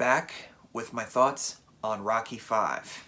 back with my thoughts on Rocky 5.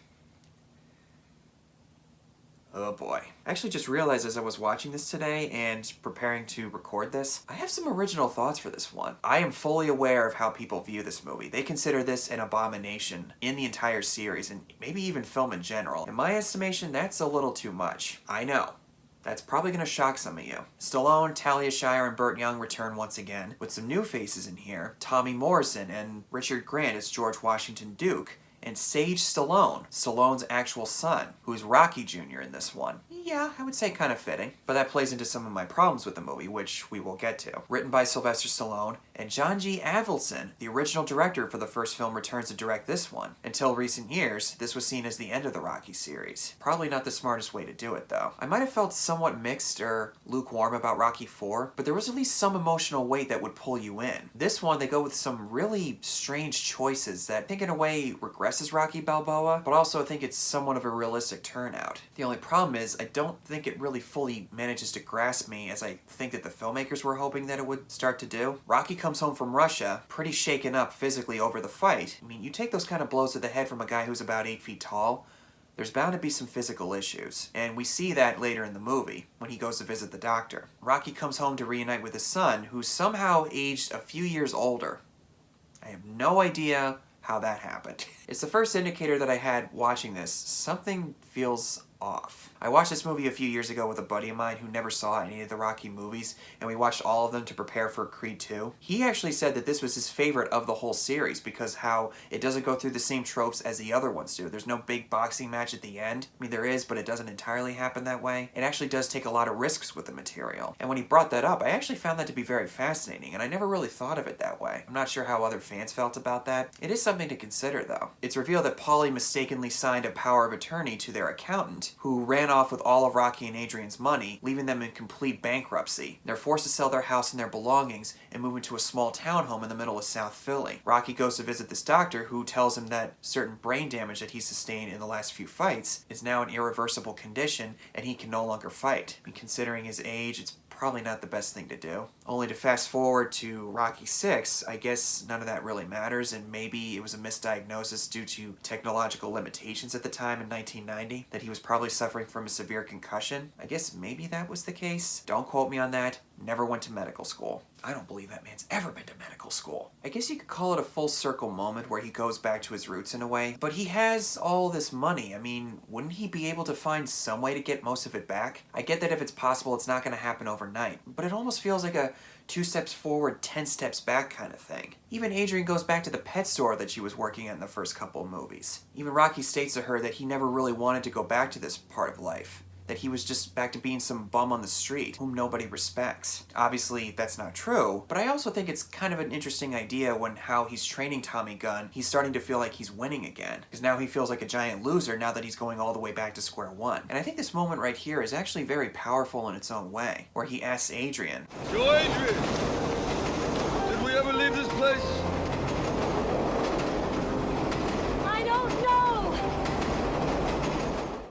Oh boy. I actually just realized as I was watching this today and preparing to record this, I have some original thoughts for this one. I am fully aware of how people view this movie. They consider this an abomination in the entire series and maybe even film in general. In my estimation, that's a little too much. I know. That's probably going to shock some of you. Stallone, Talia Shire, and Burt Young return once again, with some new faces in here. Tommy Morrison and Richard Grant as George Washington Duke, and Sage Stallone, Stallone's actual son, who's Rocky Jr. in this one. Yeah, I would say kind of fitting, but that plays into some of my problems with the movie, which we will get to. Written by Sylvester Stallone, and John G. Avildsen, the original director for the first film, returns to direct this one. Until recent years, this was seen as the end of the Rocky series. Probably not the smartest way to do it, though. I might have felt somewhat mixed or lukewarm about Rocky 4, but there was at least some emotional weight that would pull you in. This one, they go with some really strange choices that I think in a way regresses Rocky Balboa, but also I think it's somewhat of a realistic turnout. The only problem is I don't think it really fully manages to grasp me as I think that the filmmakers were hoping that it would start to do. Rocky comes home from Russia, pretty shaken up physically over the fight. I mean, you take those kind of blows to the head from a guy who's about 8 feet tall, there's bound to be some physical issues, and we see that later in the movie, when he goes to visit the doctor. Rocky comes home to reunite with his son, who's somehow aged a few years older. I have no idea how that happened. It's the first indicator that I had watching this. Something feels off. I watched this movie a few years ago with a buddy of mine who never saw any of the Rocky movies, and we watched all of them to prepare for Creed 2. He actually said that this was his favorite of the whole series because how it doesn't go through the same tropes as the other ones do. There's no big boxing match at the end. I mean, there is, but it doesn't entirely happen that way. It actually does take a lot of risks with the material. And when he brought that up, I actually found that to be very fascinating, and I never really thought of it that way. I'm not sure how other fans felt about that. It is something to consider, though. It's revealed that Paulie mistakenly signed a power of attorney to their accountant, who ran off with all of Rocky and Adrian's money, leaving them in complete bankruptcy. They're forced to sell their house and their belongings and move into a small townhome in the middle of South Philly. Rocky goes to visit this doctor who tells him that certain brain damage that he sustained in the last few fights is now an irreversible condition and he can no longer fight. I mean, considering his age, it's probably not the best thing to do. Only to fast forward to Rocky 6, I guess none of that really matters, and maybe it was a misdiagnosis due to technological limitations at the time in 1990, that he was probably suffering from a severe concussion. I guess maybe that was the case. Don't quote me on that. Never went to medical school. I don't believe that man's ever been to medical school. I guess you could call it a full circle moment where he goes back to his roots in a way, but he has all this money. I mean, wouldn't he be able to find some way to get most of it back? I get that if it's possible, it's not going to happen overnight, but it almost feels like a 2 steps forward, 10 steps back kind of thing. Even Adrian goes back to the pet store that she was working at in the first couple of movies. Even Rocky states to her that he never really wanted to go back to this part of life, that he was just back to being some bum on the street whom nobody respects. Obviously, that's not true, but I also think it's kind of an interesting idea when how he's training Tommy Gunn, he's starting to feel like he's winning again, because now he feels like a giant loser now that he's going all the way back to square one. And I think this moment right here is actually very powerful in its own way, where he asks Adrian, "So Adrian, did we ever leave this place?" I don't know!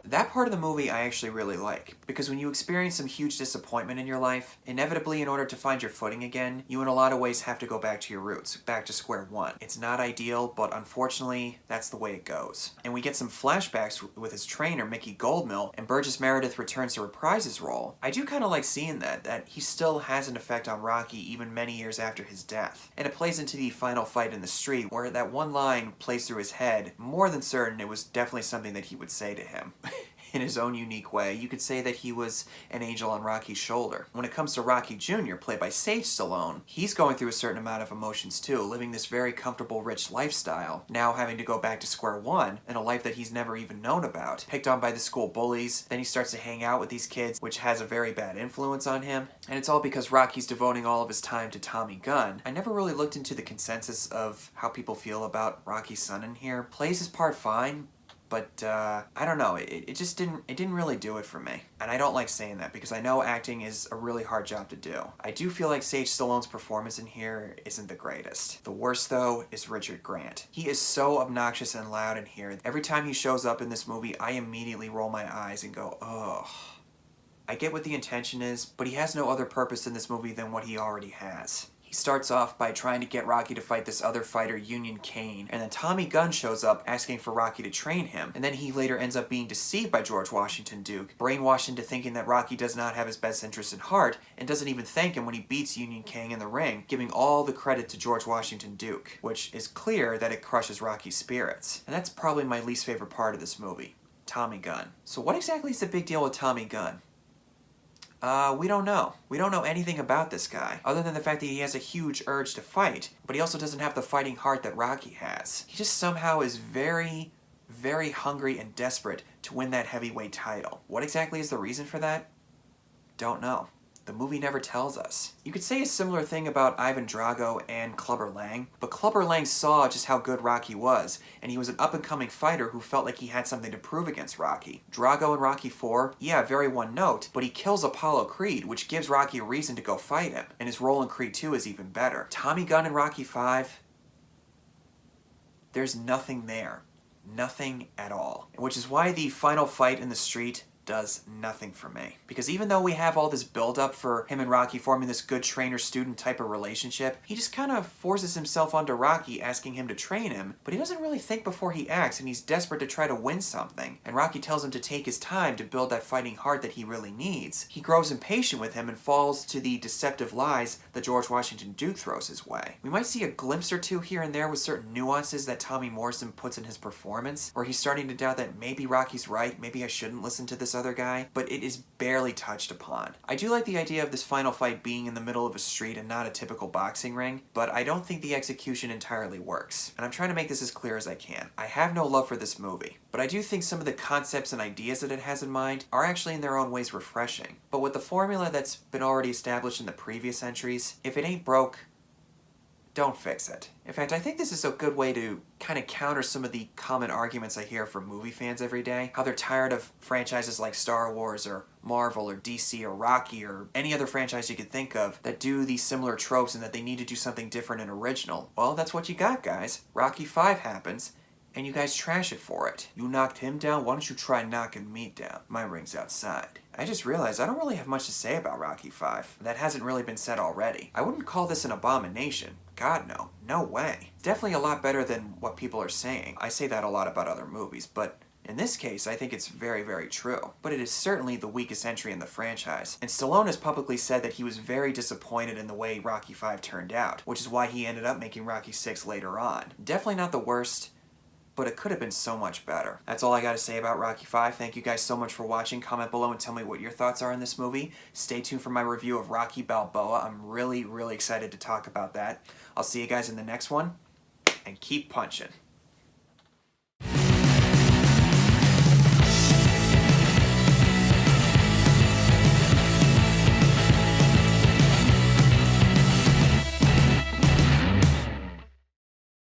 That part of the movie I actually really like, because when you experience some huge disappointment in your life, inevitably in order to find your footing again, you in a lot of ways have to go back to your roots, back to square one. It's not ideal, but unfortunately, that's the way it goes. And we get some flashbacks with his trainer, Mickey Goldmill, and Burgess Meredith returns to reprise his role. I do kind of like seeing that he still has an effect on Rocky even many years after his death. And it plays into the final fight in the street, where that one line plays through his head, more than certain it was definitely something that he would say to him. In his own unique way, you could say that he was an angel on Rocky's shoulder. When it comes to Rocky Jr., played by Sage Stallone, he's going through a certain amount of emotions too, living this very comfortable, rich lifestyle, now having to go back to square one in a life that he's never even known about. Picked on by the school bullies, then he starts to hang out with these kids, which has a very bad influence on him, and it's all because Rocky's devoting all of his time to Tommy Gunn. I never really looked into the consensus of how people feel about Rocky's son in here. Plays his part fine, but I don't know, it didn't really do it for me. And I don't like saying that because I know acting is a really hard job to do. I do feel like Sage Stallone's performance in here isn't the greatest. The worst though is Richard Grant. He is so obnoxious and loud in here. Every time he shows up in this movie, I immediately roll my eyes and go, ugh. I get what the intention is, but he has no other purpose in this movie than what he already has. He starts off by trying to get Rocky to fight this other fighter, Union Kane, and then Tommy Gunn shows up asking for Rocky to train him, and then he later ends up being deceived by George Washington Duke, brainwashed into thinking that Rocky does not have his best interest at heart, and doesn't even thank him when he beats Union Kane in the ring, giving all the credit to George Washington Duke, which is clear that it crushes Rocky's spirits. And that's probably my least favorite part of this movie. Tommy Gunn. So what exactly is the big deal with Tommy Gunn? We don't know. We don't know anything about this guy, other than the fact that he has a huge urge to fight, but he also doesn't have the fighting heart that Rocky has. He just somehow is very, very hungry and desperate to win that heavyweight title. What exactly is the reason for that? Don't know. The movie never tells us. You could say a similar thing about Ivan Drago and Clubber Lang, but Clubber Lang saw just how good Rocky was, and he was an up-and-coming fighter who felt like he had something to prove against Rocky. Drago in Rocky IV, yeah, very one note, but he kills Apollo Creed, which gives Rocky a reason to go fight him, and his role in Creed II is even better. Tommy Gunn in Rocky V, there's nothing there. Nothing at all. Which is why the final fight in the street does nothing for me. Because even though we have all this build-up for him and Rocky forming this good trainer-student type of relationship, he just kind of forces himself onto Rocky, asking him to train him, but he doesn't really think before he acts, and he's desperate to try to win something. And Rocky tells him to take his time to build that fighting heart that he really needs. He grows impatient with him and falls to the deceptive lies that George Washington Duke throws his way. We might see a glimpse or two here and there with certain nuances that Tommy Morrison puts in his performance, where he's starting to doubt that maybe Rocky's right, maybe I shouldn't listen to this other guy, but it is barely touched upon. I do like the idea of this final fight being in the middle of a street and not a typical boxing ring, but I don't think the execution entirely works. And I'm trying to make this as clear as I can. I have no love for this movie, but I do think some of the concepts and ideas that it has in mind are actually in their own ways refreshing. But with the formula that's been already established in the previous entries, if it ain't broke, don't fix it. In fact, I think this is a good way to kind of counter some of the common arguments I hear from movie fans every day. How they're tired of franchises like Star Wars or Marvel or DC or Rocky or any other franchise you could think of that do these similar tropes and that they need to do something different and original. Well, that's what you got, guys. Rocky V happens, and you guys trash it for it. You knocked him down, why don't you try knocking me down? My ring's outside. I just realized I don't really have much to say about Rocky V. That hasn't really been said already. I wouldn't call this an abomination. God, no. No way. Definitely a lot better than what people are saying. I say that a lot about other movies, but in this case, I think it's very, very true. But it is certainly the weakest entry in the franchise. And Stallone has publicly said that he was very disappointed in the way Rocky V turned out, which is why he ended up making Rocky VI later on. Definitely not the worst, but it could have been so much better. That's all I gotta say about Rocky V. Thank you guys so much for watching. Comment below and tell me what your thoughts are on this movie. Stay tuned for my review of Rocky Balboa. I'm really, really excited to talk about that. I'll see you guys in the next one, and keep punching.